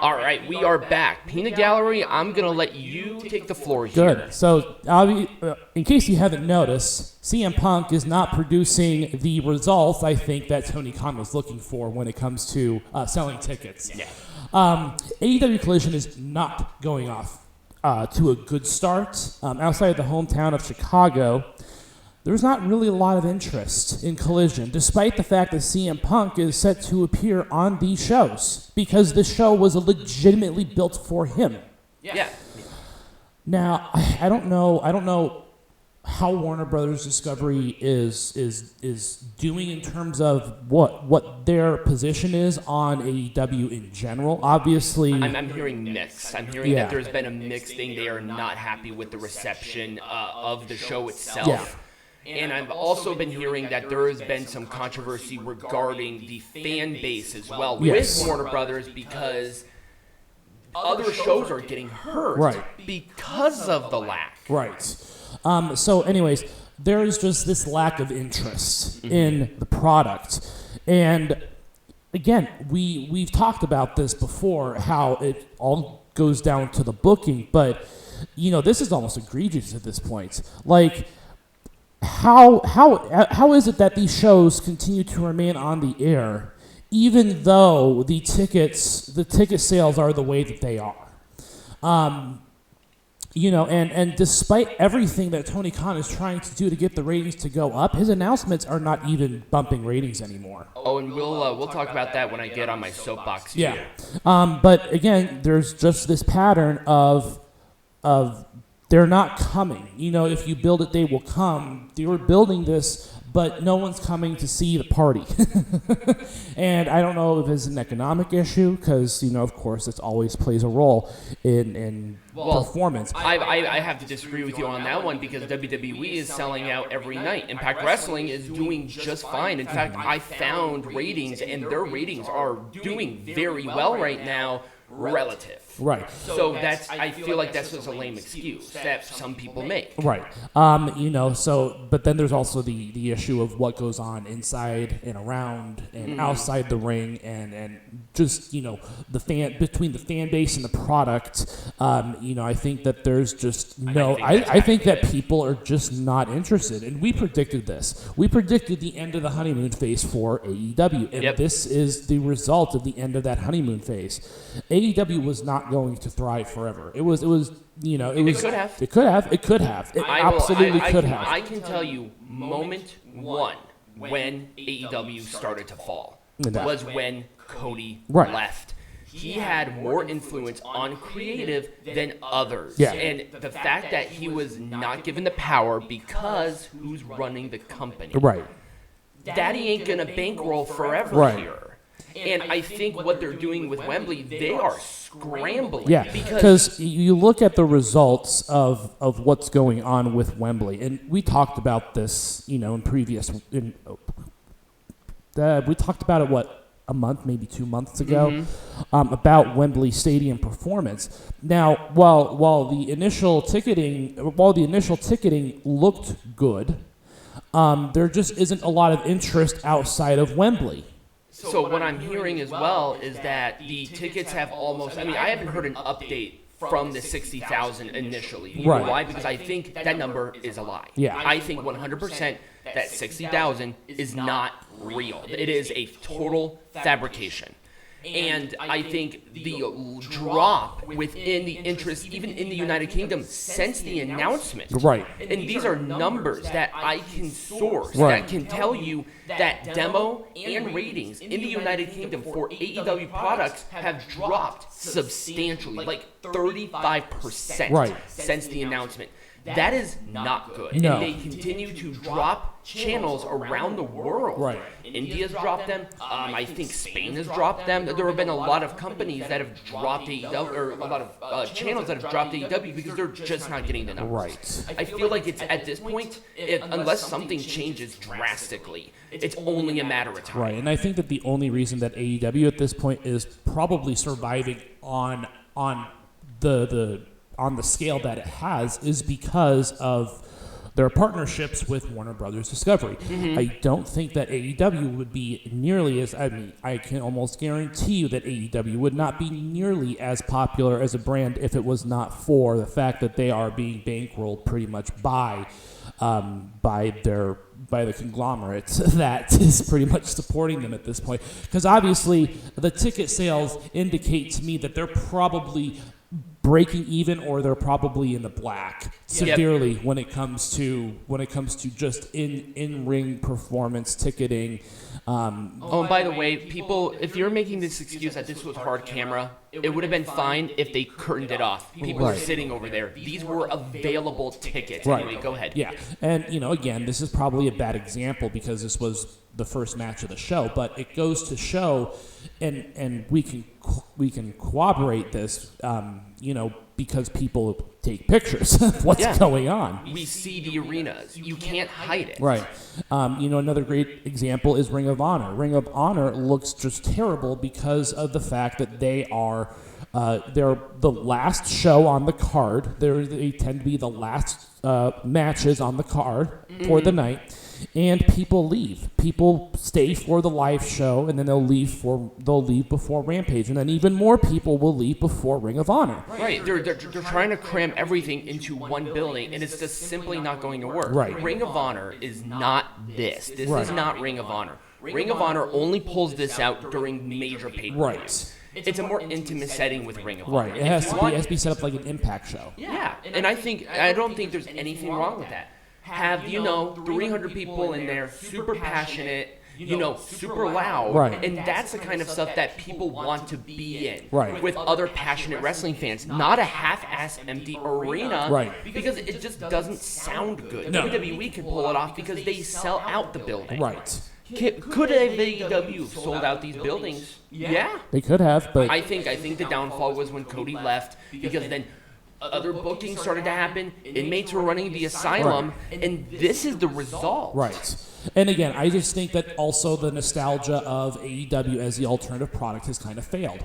All right, we are back. Peanut Gallery, I'm going to let you take the floor here. Good. So, in case you haven't noticed, CM Punk is not producing the results, I think, that Tony Khan was looking for when it comes to selling tickets. Yeah. AEW Collision is not going off to a good start. Outside the hometown of Chicago, there's not really a lot of interest in Collision, despite the fact that CM Punk is set to appear on these shows, because this show was legitimately built for him. Yeah. Now, I don't know how Warner Brothers Discovery is doing in terms of what their position is on AEW in general. Obviously, I'm hearing mixed. I'm hearing that there's been a mixed thing. They are not happy with the reception of the show itself. Yeah. And I've also been hearing that there has been some controversy regarding the fan base as well with Warner Brothers, because other shows are getting hurt because of the lack. Right. So anyways, there is just this lack of interest in the product. And again, we've talked about this before, how it all goes down to the booking, but this is almost egregious at this point. Like, how is it that these shows continue to remain on the air even though the ticket sales are the way that they are? And despite everything that Tony Khan is trying to do to get the ratings to go up, his announcements are not even bumping ratings anymore. Oh, and we'll talk about that when I get on my soapbox here. Yeah. But again, there's just this pattern of they're not coming. If you build it, they will come. They were building this, but no one's coming to see the party. And I don't know if it's an economic issue, because, of course, it always plays a role in performance. I have to disagree with you on that one, because WWE is selling out every night. Impact Wrestling is doing just fine. In fact, I found ratings, and their ratings are doing very well right now, relative. Right. So I feel like that's just a lame excuse that some people make. Right. But then there's also the issue of what goes on inside and around and outside the ring, and just, between the fan base and the product. I think that there's just I think that people are just not interested. And we predicted this. We predicted the end of the honeymoon phase for AEW. And this is the result of the end of that honeymoon phase. AEW was not going to thrive forever. It could have. It could have. It absolutely could have. I can tell you, moment one when AEW started to fall was when Cody left. He had more influence on creative than others. Yeah. And the fact that he was not given the power because who's running the company. Right. Daddy ain't going to bankroll forever here. And I think what they're doing with Wembley, they are scrambling. Yeah, because you look at the results of what's going on with Wembley, and we talked about this, we talked about it, a month, maybe 2 months ago, about Wembley Stadium performance. Now, while the initial ticketing looked good, there just isn't a lot of interest outside of Wembley. So what I'm hearing as well is that the tickets have almost, I haven't heard an update from the 60,000 initially. You know why? Because I think that number is a lie. Yeah. I think 100% that 60,000 is not real. It is a total fabrication. And I think the drop within the interest, even in the United Kingdom, since the announcement. Right. And these are numbers that I can source that can tell you that demo and ratings in the United Kingdom for AEW products have dropped substantially, like 35% since the announcement. That is not good. No. And they continue to drop channels around the world. Right. India's dropped them. I think Spain has dropped them. There have been a lot of companies that have dropped AEW, or a lot of channels that have dropped AEW because they're just not getting the numbers. Right. I feel like it's at this point, unless something changes drastically, it's only a matter of time. Right, and I think that the only reason that AEW at this point is probably surviving on the scale that it has is because of their partnerships with Warner Brothers Discovery. I don't think that AEW would be nearly as, I can almost guarantee you that AEW would not be nearly as popular as a brand if it was not for the fact that they are being bankrolled pretty much by the conglomerate that is pretty much supporting them at this point. Because obviously the ticket sales indicate to me that they're probably breaking even, or they're probably in the black severely when it comes to just in ring performance ticketing. And by the way, people, if you're making this excuse that this was hard camera, it would have been fine if they curtained it off. People are sitting over there. These were available tickets. Right. Anyway, go ahead. Yeah, and again, this is probably a bad example because this was the first match of the show, but it goes to show, and we can corroborate this, because people take pictures of what's going on. We see the arenas. You can't hide it. Right. Another great example is Ring of Honor. Ring of Honor looks just terrible because of the fact that they're the last show on the card. They tend to be the last matches on the card for the night. And people leave. People stay for the live show, and then they'll leave before Rampage, and then even more people will leave before Ring of Honor. Right. They're trying to cram everything into one building, and it's just simply not going to work. Right. Ring of Honor is not this. This is not Ring of Honor. Ring of Honor only pulls this out during major pay-per-views. Right. It's a more intimate setting with Ring of Honor. Right. It has to be set up like an Impact show. Yeah. And I don't think there's anything wrong with that. Have 300 people in there, super passionate, super loud, right? And that's the kind of stuff that people want to be in, right? With other passionate wrestling fans, not a half-ass empty arena, right? Because it just doesn't sound good. No. WWE can pull it off because they sell out the building, right? Could AEW have sold out these buildings? Yeah, they could have, but I think the downfall was when Cody left, because then other bookings started to happen. Inmates were running the asylum, and this is the result. Right. And again, I just think that also the nostalgia of AEW as the alternative product has kind of failed.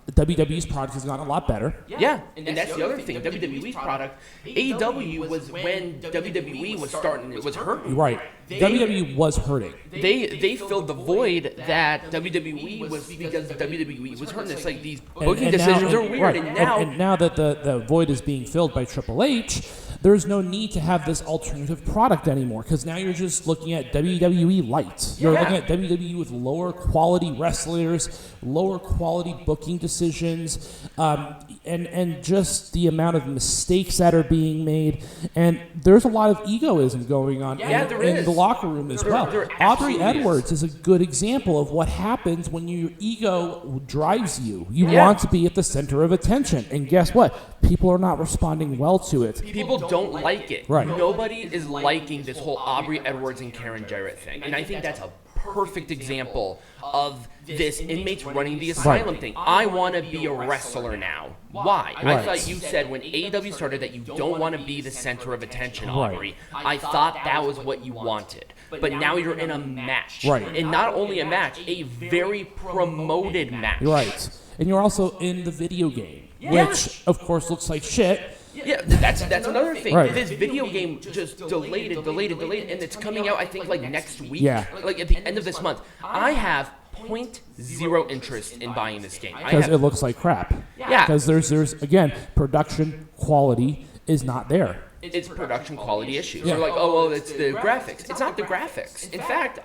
WWE's product has gotten a lot better. Yeah, and that's the other thing. WWE's product, AEW was when WWE was starting, it was hurting. Right. WWE was hurting. They filled the void that WWE was, because WWE was hurting. It's like these booking decisions are weird. Right. And now that the void is being filled by Triple H, there's no need to have this alternative product anymore, because now you're just looking at WWE light. You're looking at WWE with lower quality wrestlers, lower quality booking decisions, and just the amount of mistakes that are being made. And there's a lot of egoism going on in the locker room as well. Aubrey Edwards is a good example of what happens when your ego drives you. You want to be at the center of attention. And guess what? People are not responding well to it. People don't like it. Right. Nobody is liking this whole Aubrey Edwards and Karen Jarrett thing. And I think that's a perfect example of this inmates running the asylum thing. I want to be a wrestler now. Why? I thought you said when AEW started that you don't want to be the center of attention, Aubrey. I thought that was what you wanted. But now you're in a match. Right. And not only a match, a very promoted match. Right. And you're also in the video game, which, of course, looks like shit. Yeah, that's another thing. Right. This video game just delayed, and it's coming out, I think, like next week. Yeah. Like at the end of this month. I have 0.0 interest in buying this game. Because it looks like crap. Yeah. Because there's again, production quality is not there. It's production quality issues. Yeah. They're like, oh, well, it's the graphics. It's not the graphics. In fact,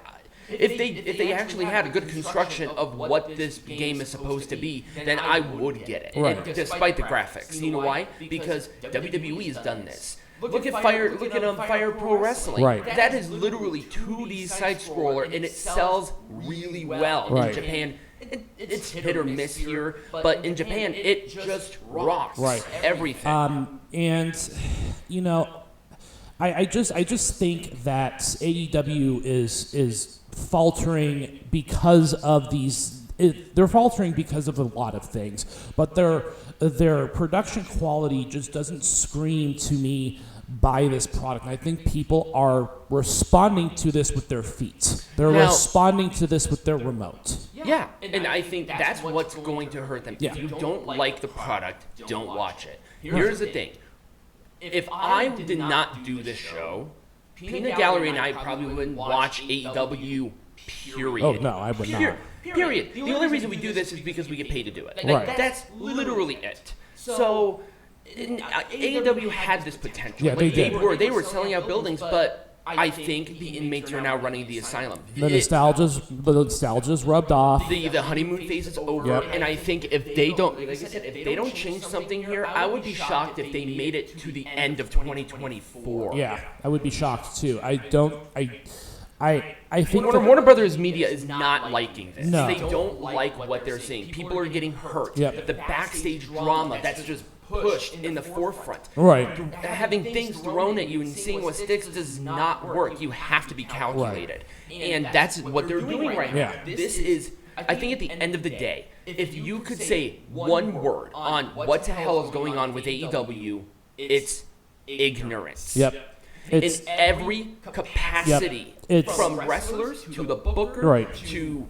if they actually had a good construction of what this game is supposed to be, then I would get it. Right. And despite the graphics. You know why? Because WWE has done this. Look at Fire Pro Wrestling. Right. That is literally 2D side scroller, and it sells really well Right. in Japan. It's hit or miss here, but in Japan it just rocks. Right. Everything. And I just think that AEW is faltering because of these. They're faltering because of a lot of things, but their production quality just doesn't scream to me buy this product. And I think people are responding to this with their feet. They're responding to this with their remote. Yeah, and I think that's what's going to hurt them. Yeah. If you don't like the product, don't watch it. Here's the thing. if I did not do this show, Peanut Gallery and I probably wouldn't watch AEW, period. Oh, no, I would not. Period. The only reason we do this is because we get paid to do it. Right. That's literally it. So, AEW had this potential. Yeah, they did. They were selling out buildings, but I think the inmates are now running the asylum. The nostalgia's rubbed off. The honeymoon phase is over, Yep. and I think if they don't, like I said, if they don't change something here, I would be shocked if they made it to the end of 2024. Yeah, I would be shocked too. I think Warner Brothers Media is not liking this. No. They don't like what they're seeing. People are getting hurt. Yep. The backstage drama that's just pushed in the forefront. Right. Having things thrown at you and seeing what sticks does not work. You have to be calculated. And that's what they're doing right now. Yeah. This is, I think at the end of the day, if you could say one word on what the hell is going on with AEW, it's ignorance. Yep. In every capacity, from wrestlers to the booker, to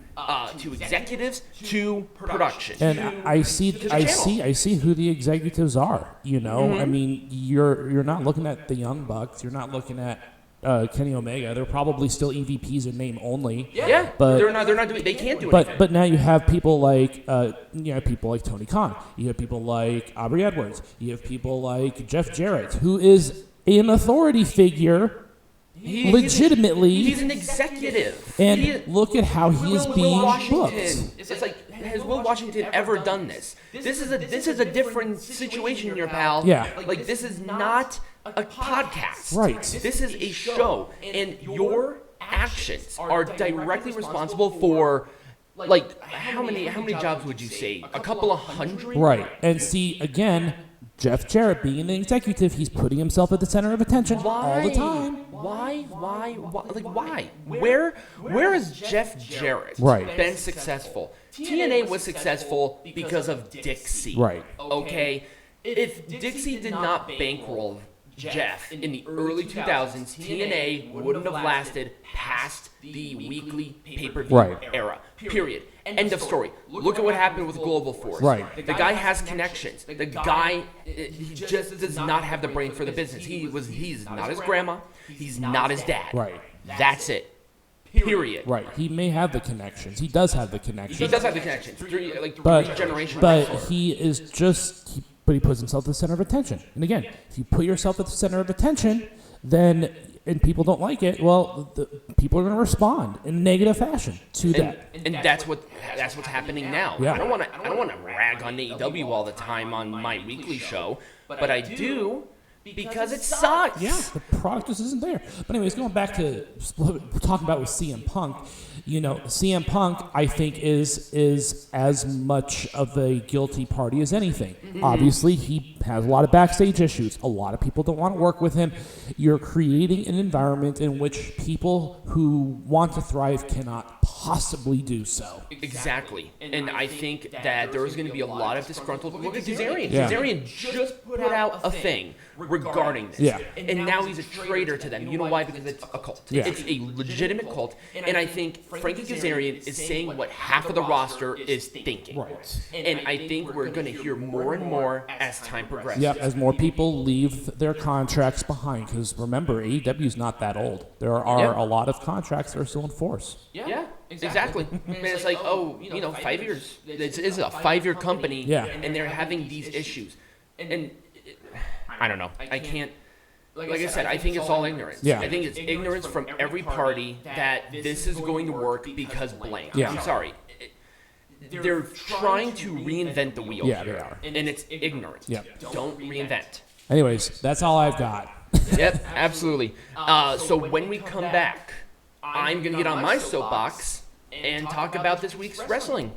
executives to production. And I see who the executives are. You know, I mean, you're not looking at the Young Bucks. You're not looking at Kenny Omega. They're probably still EVPs in name only. Yeah, but they're not doing. They can't do anything. But now you have people like people like Tony Khan. You have people like Aubrey Edwards. You have people like Jeff Jarrett, who is an authority figure, legitimately. He's an executive. And look at how he is being booked. It's like, has Will Washington ever done this? This is a different situation here, pal. Yeah. Like, this is not a podcast. Right. This is a show, and your actions are directly responsible for. Like, how many jobs would you say? A couple of hundred? Right. And see, again, Jeff Jarrett being an executive, he's putting himself at the center of attention all the time. Why? Like, why? Where has Jeff Jarrett been successful? TNA was successful because of Dixie. Right. Okay? If Dixie did not bankroll Jeff in the early 2000s, TNA wouldn't have lasted past the weekly pay-per-view era. Period. End of story. Look at what happened with Global Force. Right. The guy has connections. The guy, he just does not have the brain for the business. He's not his grandma. He's not his dad. Right. That's it. Period. Right. He may have the connections. He does have the connections. He does have the connections. Three generations. But he is just. But he puts himself at the center of attention. And again, if you put yourself at the center of attention, then and people don't like it, well, people are going to respond in a negative fashion to that. And that's what's happening now. Yeah. I don't want to rag on AEW all the time on my weekly show, but I do because it sucks. Yeah, the product just isn't there. But anyways, going back to what we're talking about with CM Punk, you know, CM Punk, I think, is as much of a guilty party as anything. Mm-hmm. Obviously, he has a lot of backstage issues. A lot of people don't want to work with him. You're creating an environment in which people who want to thrive cannot possibly do so. Exactly. And I think that there is going to be a lot of disgruntled. Look at Kazarian. Yeah. Kazarian just put out a thing regarding this. Yeah. And now he's a traitor to them. You know why? Because it's a cult. Yeah. It's a legitimate cult. And I think Frankie Kazarian is saying what half of the roster is thinking. Right. And I think we're going to hear more and more as time progresses. Yep, as more people leave their contracts behind. Because remember, AEW is not that old. There are a lot of contracts that are still in force. Yeah. Exactly. And it's like, 5 years. It's a 5-year company, and they're having these issues. And I don't know. I can't. Like I said, I think it's all ignorance. Yeah. I think it's ignorance from every party that this is going to work because blank. Yeah. I'm sorry. They're trying to reinvent the wheel Yeah, here, they are. and it's ignorance. Yep. Don't reinvent. Anyways, that's all I've got. Yep, absolutely. So when we come back, I'm going to get on my soapbox and talk about this week's wrestling.